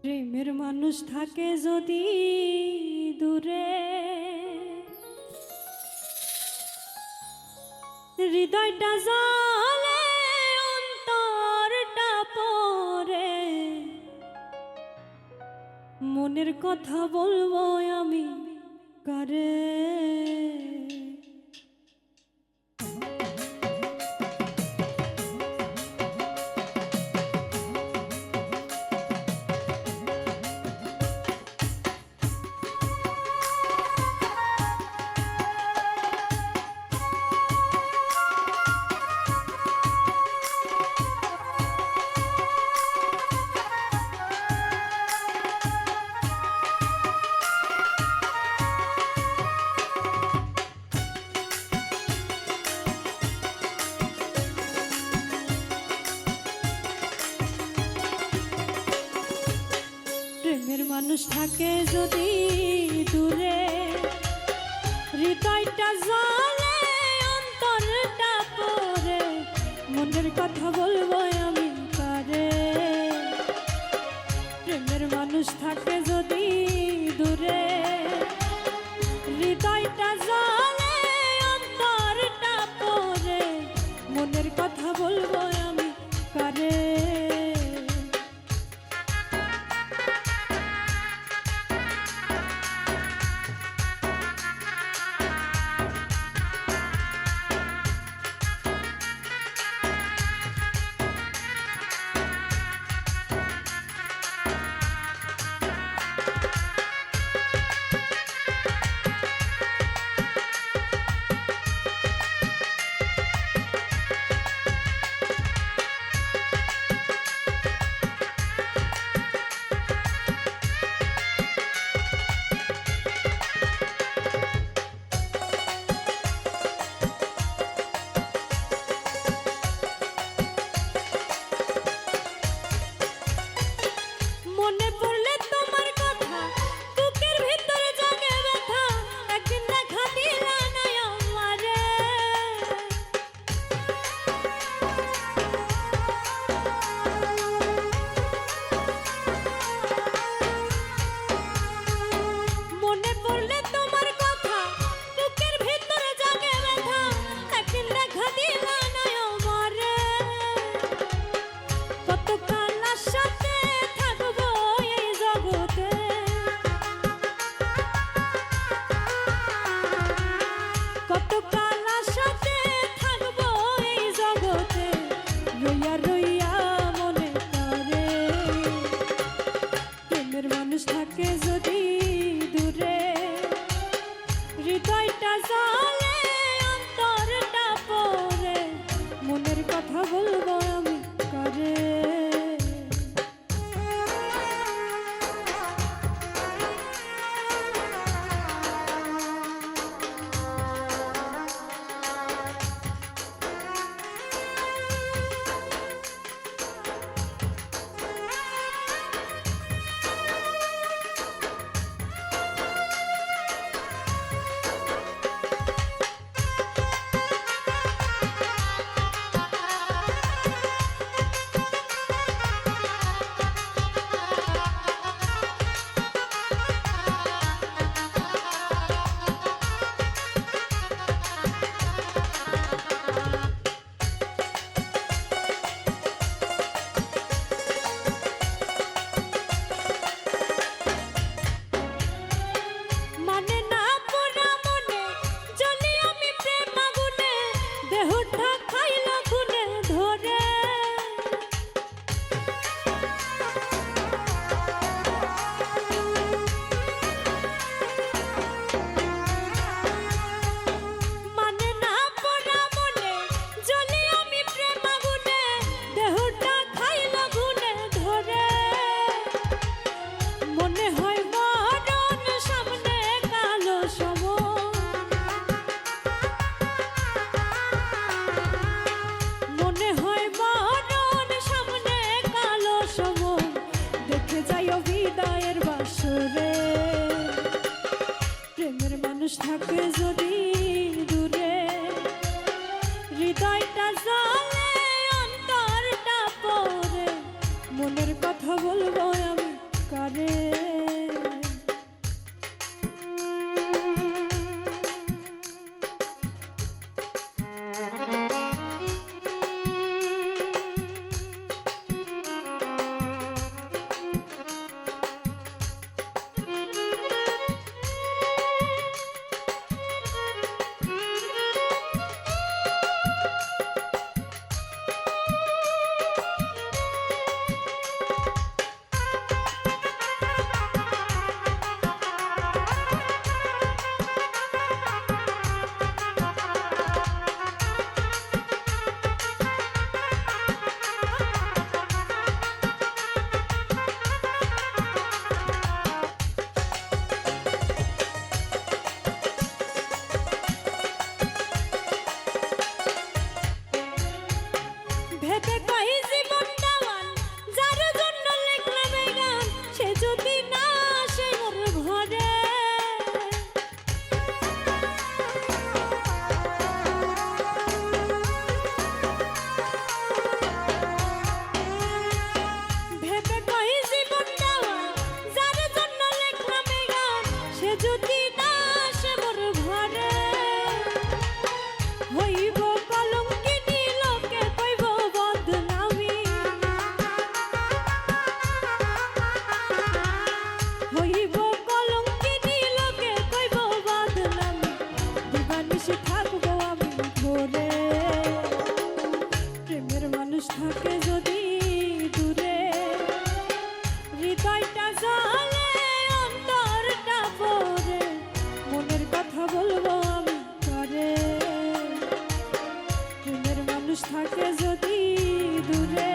প্রেমের মানুষ থাকে যদি দূরে, হৃদয়টা জ্বলে অন্তরটা পড়ে, মনের কথা বলবো আমি কারে। প্রেমের মানুষ থাকে যদি দূরে, হৃদয়টা জ্বলে অন্তরটা পড়ে, মনের কথা বলবো আমি কারে। প্রেমের মানুষ থাকে যদি দূরে, হৃদয়টা জ্বলে অন্তরটা পড়ে, মনের কথা বলবো আমি কারে। মানুষ থাকে যদি দূরে, হৃদয়টা জ্বলে অন্তরটা পড়ে, মনের কথা বলবো আমি কারে। মানুষ থাকে যদি দূরে, হৃদয়টা জ্বলে অন্তরটা পড়ে, মনের কথা বলবো আমি করে। ভেবে কই জীবন দেওয়ান যার জন্য লিখলাম এই গান, সে যদি না আসে মোর ঘরে। ভেবে কই জীবন দেওয়ান যার জন্য লিখলাম এই গান, সে যদি না আসে মোর ঘরে। হইব কলঙ্কিনী লোকে কইব বদনামি, হইব কলঙ্কিনী লোকে কইব বদনামি, দিবানিশি থাকবো আমি ধরে। প্রেমের মানুষ থাকে যদি দূরে, হৃদয়টা জ্বলে অন্তরটা পড়ে, মনের কথা বলবো আমি করে। প্রেমের মানুষ থাকে যদি দূরে।